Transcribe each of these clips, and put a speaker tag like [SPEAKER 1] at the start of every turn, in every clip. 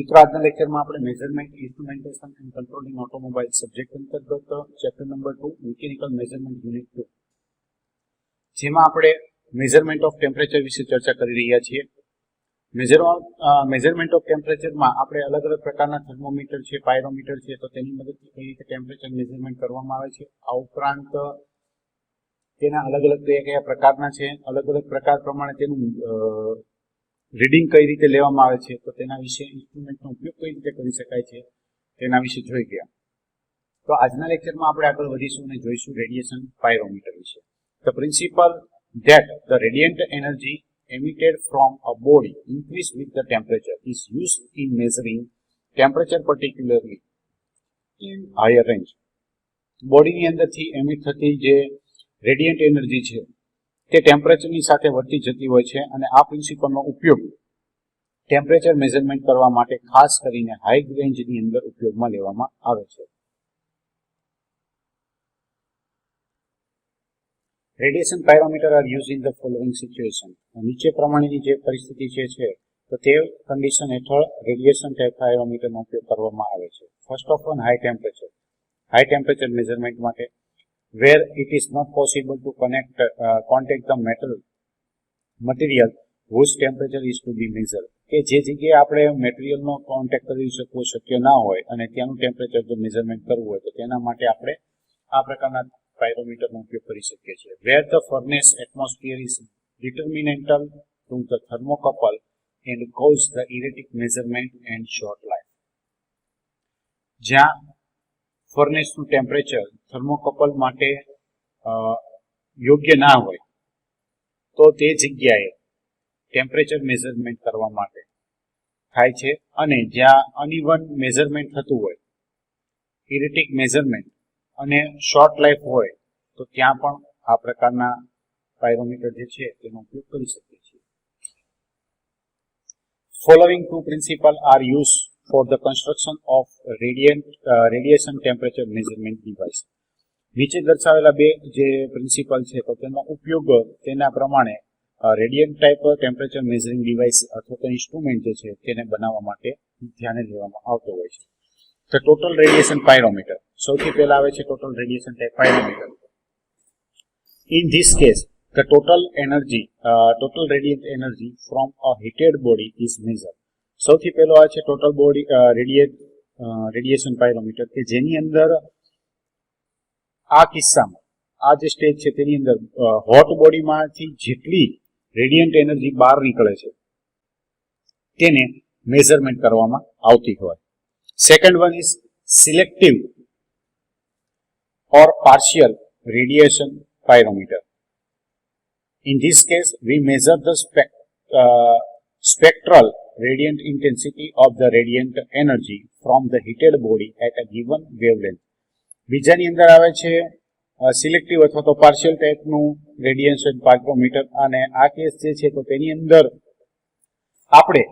[SPEAKER 1] મિત્રો આજના લેક્ચરમાં આપણે measurement instrumentation and control in automobile subject અંતર્ગત chapter number 2 mechanical measurement unit 2 જેમાં આપણે મેઝરમેન્ટ ઓફ ટેમ્પરેચર વિશે ચર્ચા કરી રહ્યા છીએ. મેઝરમેન્ટ ઓફ ટેમ્પરેચરમાં આપણે અલગ અલગ પ્રકારના થર્મોમીટર છે, પાયરોમીટર છે, તો તેની મદદથી કઈ રીતે ટેમ્પરેચર મેઝરમેન્ટ કરવામાં આવે છે. આ ઉપરાંત તેના અલગ અલગ કયા પ્રકારના છે, અલગ અલગ પ્રકાર પ્રમાણે તેનું રીડિંગ કઈ રીતે લેવામાં આવે છે, તો તેના વિશે ઇન્સ્ટ્રુમેન્ટનો ઉપયોગ કઈ રીતે કરી શકાય છે તેના વિશે જોઈ ગયા. તો આજના લેક્ચરમાં આપણે આગળ વધીશું અને જોઈશું રેડિયેશન પાયરોમીટર વિશે. The principle that the radiant energy emitted from a body increase with the temperature is used in measuring temperature, particularly in higher range. બોડીની અંદરથી એમિટ થતી જે રેડિયન્ટ એનર્જી છે તે ટેમ્પરેચરની સાથે વધતી જતી હોય છે અને આ પ્રિન્સિપલનો ઉપયોગ ટેમ્પરેચર મેઝરમેન્ટ કરવા માટે ખાસ કરીને હાઈ રેન્જની અંદર ઉપયોગમાં લેવામાં આવે છે. Radiation pyrometer are use in the following situation. નીચે પ્રમાણેની જે પરિસ્થિતિ છે તો તે કન્ડિશન હેઠળ રેડિયેશન પાયરોમીટરનો ઉપયોગ કરવામાં આવે છે. First of all high temperature measurement માટે, where it is not possible to contact the material whose temperature is to be measured. કે જે જગ્યાએ આપણે મટીરિયલનો કોન્ટેક્ટ કરી શકવો શક્ય ના હોય અને ત્યાંનું ટેમ્પરેચર જો મેઝરમેન્ટ કરવું હોય તો તેના માટે આપણે આ પ્રકારના પાયરોમીટરનો ઉપયોગ કરી શકીએ છીએ. where the furnace atmosphere is determinantal to the thermocouple and cause the erratic measurement and short life. જ્યાં ફર્નેસનું ટેમ્પરેચર થર્મોકપલ માટે યોગ્ય ના હોય તો તે જગ્યાએ ટેમ્પરેચર મેઝરમેન્ટ કરવા માટે થાય છે અને જ્યાં અનઇવન મેઝરમેન્ટ થતું હોય, ઇરેટિક મેઝરમેન્ટ અને શોર્ટ લાઈફ હોય તો ત્યાં પણ આ પ્રકારના પાયરોમીટર જે છે તેનો ઉપયોગ કરી શકીએ છીએ. Following two principle are use for the construction of radiation temperature measurement device. નીચે દર્શાવેલા બે જે પ્રિન્સિપલ છે તો તેનો ઉપયોગ તેના પ્રમાણે radiant type temperature measuring device અથવા તો ઇન્સ્ટ્રુમેન્ટ જે છે તેને બનાવવા માટે ધ્યાને લેવામાં આવતો હોય છે. તો ટોટલ રેડિયેશન પાયરોમીટર સૌથી પહેલા આવે છે total radiation type pyrometer. In this case the total radiant energy from a heated body is measured. સૌથી પહેલો આ છે ટોટલ બોડી રેડિયેશન પાયરોમીટર કે જેની અંદર આ કિસ્સામાં આ જે સ્ટેજ છે તેની અંદર હોટ બોડીમાંથી જેટલી રેડિયન્ટ એનર્જી બહાર નીકળે છે તેને મેઝરમેન્ટ કરવામાં આવતી હોય. Second one is selective or partial radiation pyrometer. In this case we measure the spectral radiant intensity of the radiant energy from the heated body at a given wavelength. બીજાની અંદર આવે છે સિલેક્ટિવ અથવા તો partial ટાઈપનું radiation pyrometer અને આ case જે છે તો તેની અંદર આપણે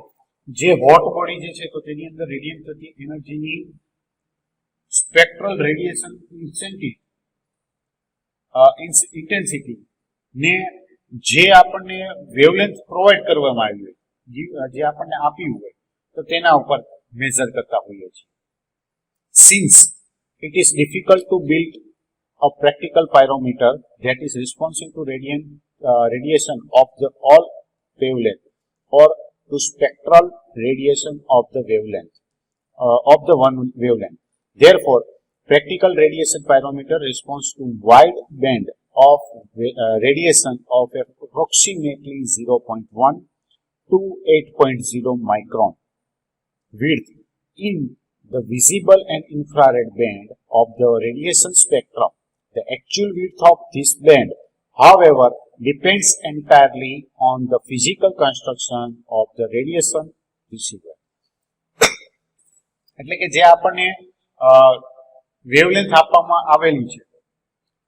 [SPEAKER 1] જે હોટ બોડી જે છે તો તેની અંદર રેડિયેટ થતી એનર્જીની સ્પેક્ટ્રલ રેડિયેશન ઇન્ટેન્સિટી ને જે આપણને વેવલેન્થ પ્રોવાઈડ કરવામાં આવી હોય, જે આપણને આપ્યું હોય તો તેના ઉપર મેઝર કરતા હોઈએ છીએ. Since it is difficult to build a practical pyrometer that is responsive to radiation of the all wavelength or to spectral radiation of the wavelength of the one wavelength. Therefore, practical radiation pyrometer responds to wide band of radiation of approximately 0.1 to 8.0 micron width in the visible and infrared band of the radiation spectrum. The actual width of this band, however, depends entirely on the physical construction of the radiation receiver. એટલે કે જે આપણને wavelength આપવામાં આવેલી છે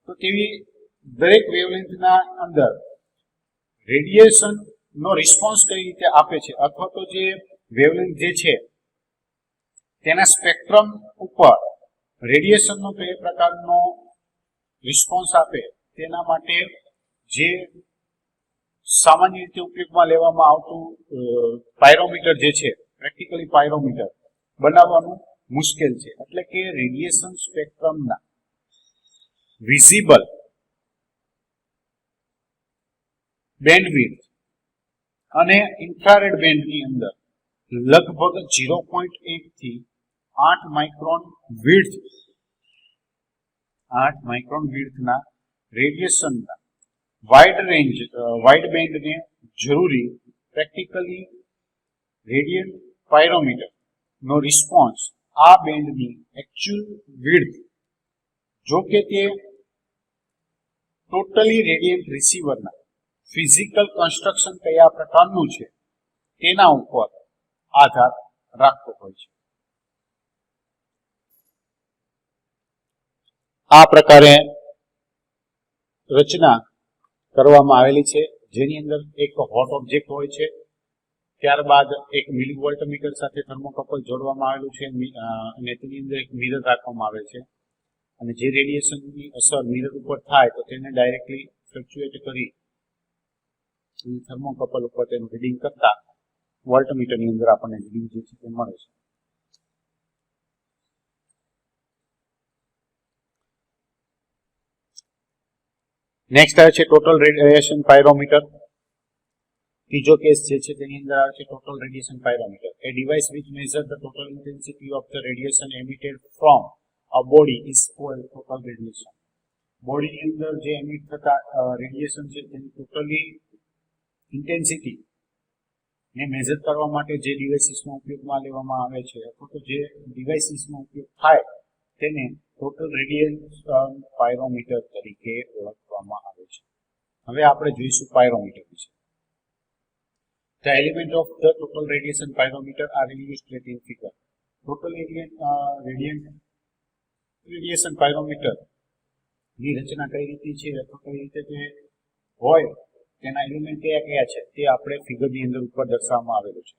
[SPEAKER 1] તો તેવી દરેક વેવલેન્થના અંદર રેડિયેશન નો રિસ્પોન્સ કઈ રીતે આપે છે અથવા તો જે વેવલેન્થ જે છે તેના સ્પેક્ટ્રમ ઉપર રેડિયેશનનો કઈ પ્રકારનો રિસ્પોન્સ આપે તેના માટે જે સામાન્ય રીતે ઉપયોગમાં લેવામાં આવતું પાયરોમીટર જે છે પ્રેક્ટિકલી પાયરોમીટર બનાવવાનું મુશ્કેલ છે. એટલે કે રેડિયેશન સ્પેક્ટ્રમના વિઝિબલ બેન્ડવિડ્થ અને ઇન્ફ્રારેડ બેન્ડની અંદર લગભગ 0.1 થી 8 માઇક્રોન વિડ્થના રેડિયેશનના વાઇડ બેન્ડને જરૂરી પ્રેક્ટિકલી રેડિયન્ટ પાયરોમીટર નો રિસ્પોન્સ આ બેન્ડની એકચ્યુઅલ વિડ્થ, જો કે તે ટોટલી રેડિયન્ટ રિસીવરના ફિઝિકલ કન્સ્ટ્રક્શન કયા પ્રકારનું છે તેના ઉપર આધાર રાખતો હોય છે. આ પ્રકારે રચના કરવામાં આવેલી છે, જેની અંદર એક હોટ ઓબ્જેક્ટ હોય છે, ત્યારબાદ એક મિલીવોલ્ટ મીટર સાથે થર્મોકપલ જોડવામાં આવેલું છે અને તેની અંદર એક મિરર રાખવામાં આવે છે અને જે રેડિયેશનની અસર મિરર ઉપર થાય તો તેને ડાયરેક્ટલી ફ્લક્ચ્યુએટ કરી અને થર્મોકપલ ઉપર તેનું રીડિંગ કરતા વોલ્ટમીટરની અંદર આપણને રીડિંગ જે છે તે મળે છે. નેક્સ્ટ આવે છે ટોટલ રેડિયેશન પાયરોમીટર. ત્રીજો કેસ જે છે તેની અંદર આવે છે total radiation pyrometer. A device which measure the total intensity of the radiation emitted from a body is called total radiation. બોડીની અંદર જે એમિટ થતા રેડિયેશન છે તેની ટોટલી ઇન્ટેન્સિટી ને મેઝર કરવા માટે જે ડિવાઇસીસનો ઉપયોગમાં લેવામાં આવે છે અથવા તો જે ડિવાઇસીસનો ઉપયોગ થાય તેને ટોટલ રેડિયેશન પાયરોમીટર તરીકે ઓળખવામાં આવે છે. હવે આપણે જોઈશું પાયરોમીટર વિશે. The element of the total radiation pyrometer are illustrated in figure. Total radiation pyrometer ની રચના કઈ રીતે છે અથવા કઈ રીતે તે હોય તેના એલિમેન્ટ કયા કયા છે તે આપણે ફિગરની અંદર ઉપર દર્શાવવામાં આવેલું છે.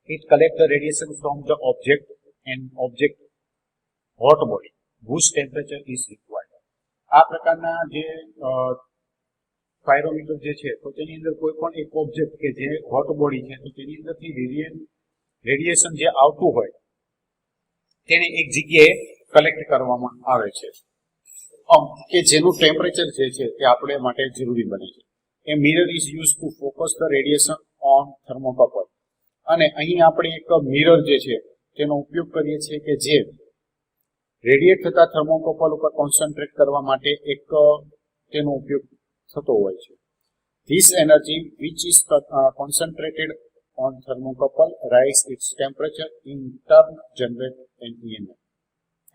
[SPEAKER 1] It collects the radiation from the object hot body whose temperature is required. આ પ્રકારના જે પાયરોમીટર જે છે તો તેની અંદર કોઈ પણ એક ઓબ્જેક્ટ કે જે હોટ બોડી છે તો તેની અંદરથી રેડિયેશન જે આવતું હોય તેને એક જગ્યાએ કલેક્ટ કરવામાં આવે છે કે જેનું ટેમ્પરેચર જે છે તે આપણે માટે જરૂરી બને છે. A mirror is use to focus the radiation on thermocouple. અને અહીં આપણે એક મિરર જે છે તેનો ઉપયોગ કરીએ છીએ કે જે રેડિયેટ થતા થર્મોકપલ ઉપર કોન્સન્ટ્રેટ કરવા માટે એક તેનો ઉપયોગ થતો હોય છે. This energy which is concentrated on thermocouple rise its temperature in turn generate an EMF.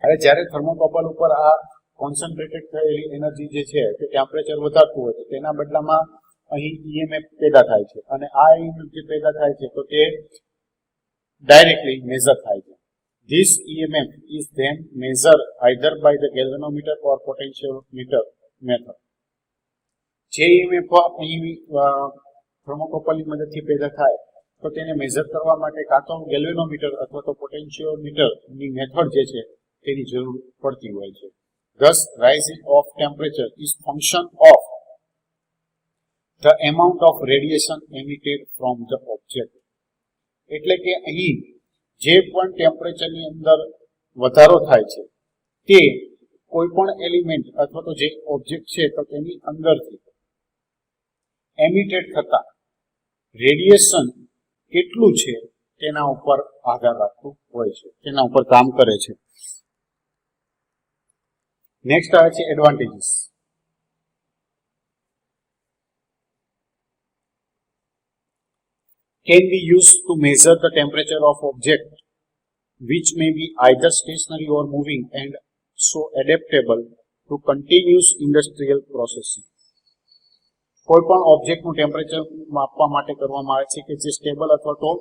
[SPEAKER 1] હવે જ્યારે થર્મોકપલ ઉપર આ કોન્સન્ટ્રેટેડ થયેલી એનર્જી જે છે તે ટેમ્પરેચર વધારતું હોય તો તેના બદલામાં અહીં EMF પેદા થાય છે અને આ EMF જે પેદા થાય છે તો તે ડાયરેક્ટલી મેઝર થાય છે. This EMF is then measured either by the galvanometer or potentiometer method. જે EMF અહીં થર્મોકપલની મદદથી પેદા થાય તો તેને મેઝર કરવા માટે કાં તો ગેલ્વેનોમીટર અથવા તો પોટેન્શિયોમીટરની મેથડ જે છે તેની જરૂર પડતી હોય છે. Thus, rising of temperature is function of the amount of radiation emitted from the object. એટલે કે અહીં જે પણ ટેમ્પરેચરની અંદર વધારો થાય છે તે કોઈ પણ એલિમેન્ટ અથવા તો જે ઓબ્જેક્ટ છે તો તેની અંદરથી એમિટેડ થતા રેડિયેશન કેટલું છે તેના ઉપર આધાર રાખતું હોય છે, તેના ઉપર કામ કરે છે. નેક્સ્ટ આવે છે advantages. Can be used to measure the temperature of object which may be either stationary or moving and so adaptable to continuous industrial processing. કોઈ પણ ઓબ્જેક્ટનું ટેમ્પરેચર માપવા માટે કરવામાં આવે છે કે જે સ્ટેબલ અથવા તો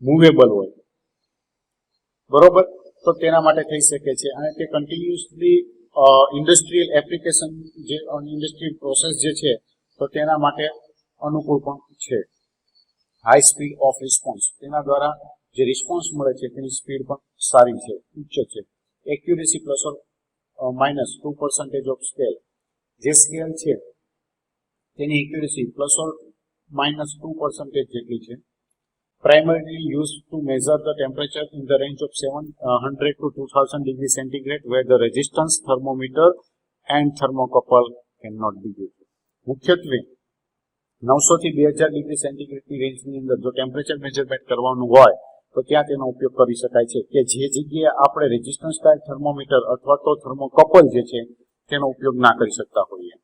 [SPEAKER 1] મૂવેબલ હોય, બરોબર, તો તેના માટે થઈ શકે છે અને તે કન્ટિન્યુઅસલી ઇન્ડસ્ટ્રીયલ એપ્લિકેશન જે ઇન્ડસ્ટ્રીયલ પ્રોસેસ જે છે તો તેના માટે અનુકૂળ પણ છે. હાઈ સ્પીડ ઓફ રિસ્પોન્સ, તેના દ્વારા જે રિસ્પોન્સ મળે છે તેની સ્પીડ પણ સારી છે, ઉચ્ચ છે. Accuracy plus or -2% of scale, જે સ્કેલ છે તેની એક્યુરેસી પ્લસ ઓર -2% જેટલી છે. primarily used to measure the temperature in the range of 700 to 2000 degrees centigrade, where the resistance thermometer and thermocouple cannot be used. મુખ્યત્વે 900 થી 2000 degree સેન્ટીગ્રેડની રેન્જની અંદર જો temperature measurement કરવાનું હોય તો ત્યાં તેનો ઉપયોગ કરી શકાય છે કે જે જગ્યાએ આપણે રેઝિસ્ટન્સ ટાઇપ થર્મોમીટર અથવા તો થર્મોકપલ જે છે તેનો ઉપયોગ ના કરી શકતા હોઈએ.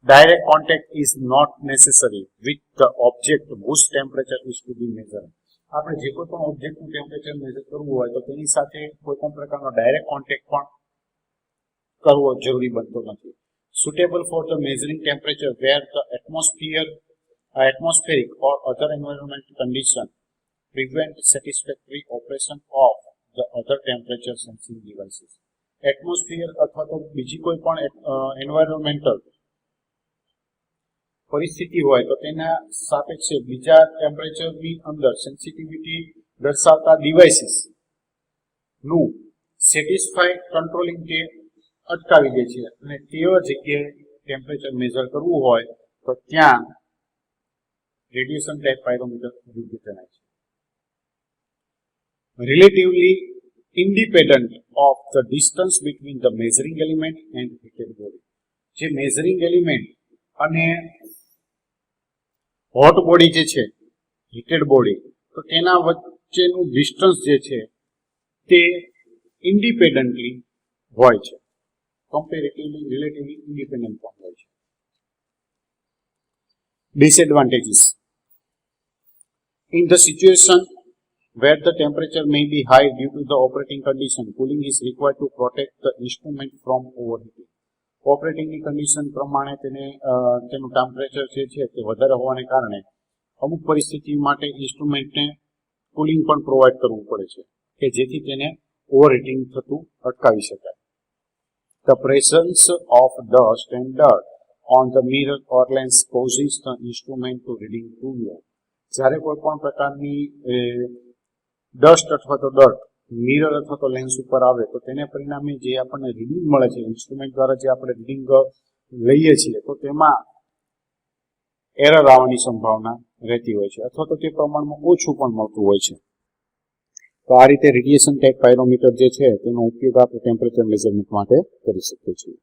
[SPEAKER 1] Direct contact is not necessary with the object whose temperature is to be measured. આપણે જે કોઈ પણ ઓબ્જેક્ટનું ટેમ્પરેચર મેજર કરવું હોય તો તેની સાથે કોઈ પણ પ્રકારનો ડાયરેક્ટ કોન્ટેક્ટ પણ કરવો જરૂરી બનતો નથી. Suitable for the measuring temperature where the atmospheric or other environmental condition prevent satisfactory operation of the other temperature sensing devices. Atmosphere અથવા તો બીજી કોઈ પણ એન્વાયરમેન્ટલ પરિસ્થિતિ હોય તો તેના સાપેક્ષે બીજા ટેમ્પરેચરની અંદર સેન્સિટિવિટી દર્શાવતા ડિવાઇસીસ નું સેટિસ્ફાઈ કંટ્રોલિંગ તે અટકાવી દે છે અને તેવા જગ્યાએ ટેમ્પરેચર મેજર કરવું હોય તો ત્યાં રેડિયેશન ટાઇપ પાયરોમીટર યોગ્ય જણાય છે. Relatively independent of the distance between the measuring element and heated body. જે measuring element અને hot body જે છે heated body તો તેના વચ્ચેનું ડિસ્ટન્સ જે છે તે ઇન્ડિપેન્ડન્ટલી હોય છે, કમ્પેરેટિવલી રિલેટિવલી ઇન્ડિપેન્ડન્ટ પણ હોય છે. Disadvantages. In the situation where the temperature may be high due to the operating condition, cooling is required to protect the instrument from overheating. ઓપરેટિંગની કન્ડિશન પ્રમાણે તેનું ટેમ્પરેચર જે છે તે વધારે હોવાને કારણે અમુક પરિસ્થિતિ માટે ઇન્સ્ટ્રુમેન્ટને કુલિંગ પણ પ્રોવાઈડ કરવું પડે છે કે જેથી તેને ઓવરહીટિંગ થતું અટકાવી શકાય. The presence of dust and dirt on the mirror or lens causes the instrument to reading too low. જ્યારે કોઈ પણ પ્રકારની ડસ્ટ અથવા તો ડર્ટ મિરર અથવા તો લેન્સ ઉપર આવે તો તેને પરિણામે જે આપણને રીડિંગ મળે છે ઇન્સ્ટ્રુમેન્ટ દ્વારા જે આપણે રીડિંગ લઈએ છીએ તો તેમાં એરર આવવાની સંભાવના રહેતી હોય છે અથવા તો તે પ્રમાણમાં ઓછું પણ મળતું હોય છે. તો આ રીતે રેડિયેશન ટાઇપ પાયરોમીટર જે છે તેનો ઉપયોગ આપણે ટેમ્પરેચર મેઝરમેન્ટ માટે કરી શકીએ છીએ.